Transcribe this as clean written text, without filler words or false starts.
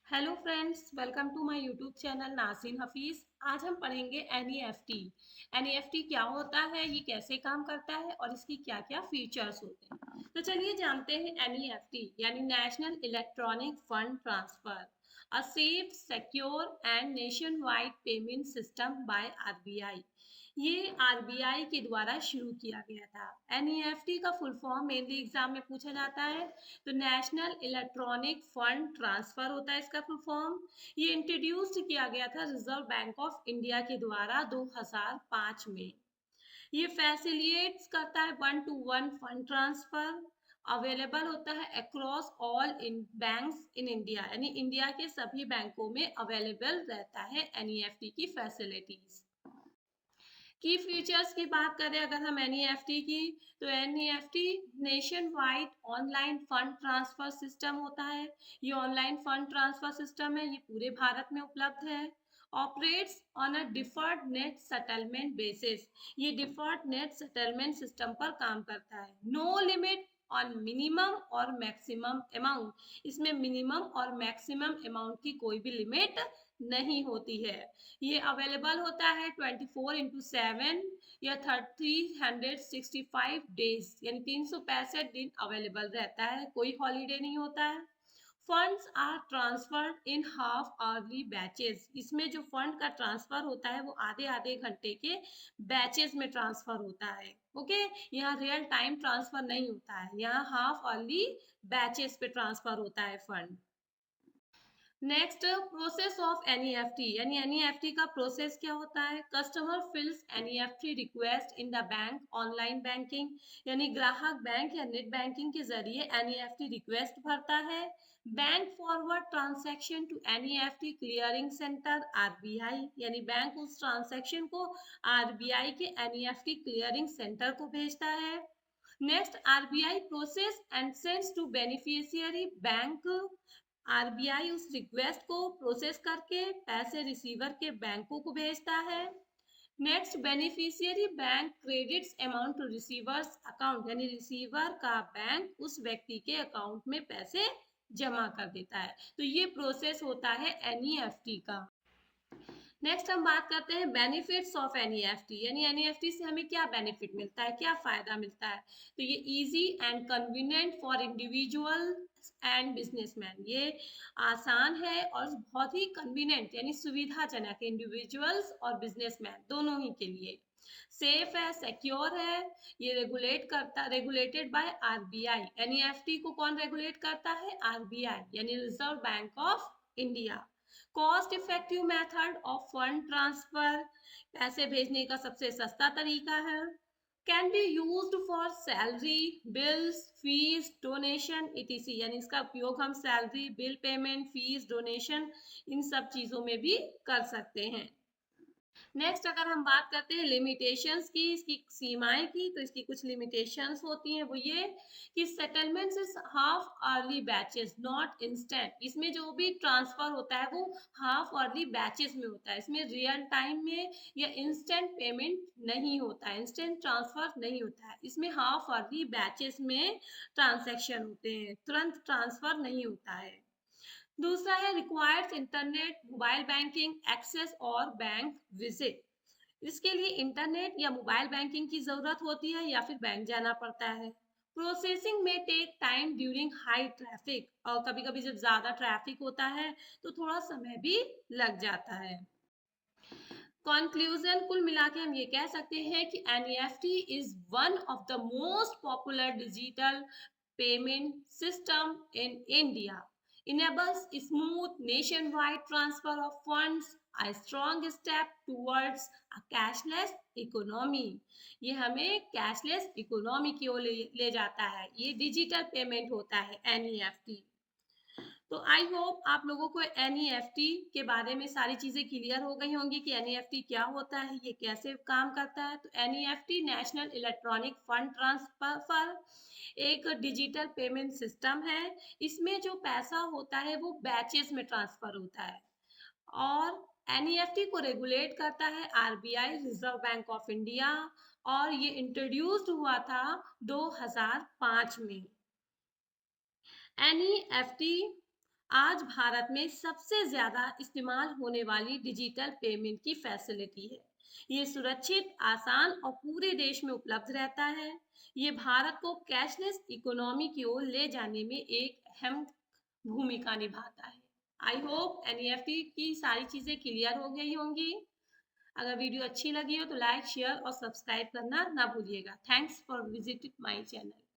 Hello friends, welcome to my YouTube channel Nazreen Hafeez. आज हम पढ़ेंगे एनईएफटी। एनईएफटी क्या होता है, ये कैसे काम करता है और इसकी क्या क्या फीचर्स होते हैं। तो चलिए जानते हैं एनईएफटी यानी national electronic fund transfer, a safe secure and nation wide payment system by RBI. ये आरबीआई के द्वारा शुरू किया गया था। एनईएफटी का फुल फॉर्म मेनली एग्जाम में पूछा जाता है, तो नेशनल इलेक्ट्रॉनिक फंड ट्रांसफर होता है इसका फुल फॉर्म। ये इंट्रोड्यूस्ड किया गया था रिजर्व बैंक ऑफ इंडिया के द्वारा 2005 में। ये फैसिलिटेट्स करता है one two one fund transfer. Available होता है across all in banks in India, यानी इंडिया के सभी बैंकों में अवेलेबल रहता है एनईएफटी की फैसिलिटीज। की फीचर्स की बात करें अगर हम एनईएफटी की, तो NEFT nation wide online fund transfer system होता है। ये ऑनलाइन फंड ट्रांसफर सिस्टम है, ये पूरे भारत में उपलब्ध है। Operates on a deferred net settlement basis, ये डिफर्ड नेट सेटलमेंट सिस्टम पर काम करता है। नो लिमिट ऑन मिनिमम और मैक्सिमम अमाउंट, इसमें मिनिमम और मैक्सिमम अमाउंट की कोई भी लिमिट नहीं होती है। ये अवेलेबल होता है 24/7 या 365 डेज, यानी 365 दिन अवेलेबल रहता है, कोई हॉलीडे नहीं होता है। Funds are transferred in half hourly batches, इसमें जो फंड का ट्रांसफर होता है वो आधे आधे घंटे के बैचेस में ट्रांसफर होता है। ओके, यहाँ रियल टाइम ट्रांसफर नहीं होता है, यहाँ हाफ आवरली बैचेस पे ट्रांसफर होता है fund. Next, process of NEFT, यानी एनईएफटी का प्रोसेस क्या होता है। Customer fills NEFT request in the bank online banking, यानी ग्राहक बैंक या नेट बैंकिंग के जरिए एनईएफटी रिक्वेस्ट भरता है। Bank forward transaction to NEFT clearing centre RBI, यानी बैंक उस ट्रांसैक्शन को आरबीआई के एनईएफटी क्लियरिंग सेंटर को भेजता है। Next, RBI process and sends to beneficiary bank, RBI उस रिक्वेस्ट को प्रोसेस करके पैसे रिसीवर के बैंकों को भेजता है। Next, beneficiary bank credits amount to receiver's account, यानी रिसीवर का बैंक उस व्यक्ति के अकाउंट में पैसे जमा कर देता है। तो ये प्रोसेस होता है एनईएफटी का। नेक्स्ट हम बात करते हैं बेनिफिट्स ऑफ एनईएफटी, यानी एनईएफटी से हमें क्या बेनिफिट मिलता है, क्या फायदा मिलता है। तो ये easy and convenient for individual and businessman, ये आसान है और बहुत ही कन्वीनियंट यानी सुविधाजनक है इंडिविजुअल्स और बिजनेसमैन दोनों ही के लिए। सेफ है, सिक्योर है, ये रेगुलेटेड बाय आरबीआई। एनईएफटी को कौन रेगुलेट करता है, आरबीआई यानी reserve bank of India. Cost effective method of fund transfer, पैसे भेजने का सबसे सस्ता तरीका है। Can be used for salary, bills, fees, donation etc., यानी इसका उपयोग हम salary, bill payment, fees, donation in सब चीजों में भी कर सकते हैं। नेक्स्ट अगर हम बात करते हैं लिमिटेशंस की, इसकी सीमाएं की, तो इसकी कुछ लिमिटेशंस होती हैं, वो ये कि settlements is half hourly batches not instant, इसमें जो भी ट्रांसफर होता है वो हाफ अर्ली बैचेस में होता है, इसमें रियल टाइम में या इंस्टेंट पेमेंट नहीं होता है, इंस्टेंट ट्रांसफर नहीं होता है, इसमें हाफ अर्ली बैचेस में ट्रांजेक्शन होते हैं, तुरंत ट्रांसफर नहीं होता है। दूसरा है requires internet, mobile banking access और बैंक विजिट, इसके लिए इंटरनेट या मोबाइल बैंकिंग की जरूरत होती है या फिर बैंक जाना पड़ता है। प्रोसेसिंग में take time during high traffic, और कभी कभी जब ज्यादा ट्रैफिक होता है तो थोड़ा समय भी लग जाता है। कंक्लूजन, कुल मिला के हम ये कह सकते हैं कि NEFT is one of the most popular digital payment system in India, enables smooth nationwide transfer of funds, a strong step towards a cashless economy, ये हमें कैशलेस इकोनॉमी की ओर ले जाता है, ये डिजिटल पेमेंट होता है एनईएफटी। तो आई होप आप लोगों को एनईएफटी के बारे में सारी चीजें क्लियर हो गई होंगी कि एनईएफटी क्या होता है, ये कैसे काम करता है। तो NEFT national electronic fund transfer एक डिजिटल पेमेंट सिस्टम है, इसमें जो पैसा होता है वो बैचेस में ट्रांसफर होता है, और एनईएफटी को रेगुलेट करता है RBI reserve bank of India, और ये इंट्रोड्यूस्ड हुआ था 2005 में। एनईएफटी आज भारत में सबसे ज्यादा इस्तेमाल होने वाली डिजिटल पेमेंट की फैसिलिटी है। ये सुरक्षित, आसान और पूरे देश में उपलब्ध रहता है। ये भारत को कैशलेस इकोनॉमी की ओर ले जाने में एक अहम भूमिका निभाता है। आई होप एनईएफटी की सारी चीजें क्लियर हो गई होंगी। अगर वीडियो अच्छी लगी हो तो लाइक, शेयर और सब्सक्राइब करना ना भूलिएगा। Thanks for visiting my channel.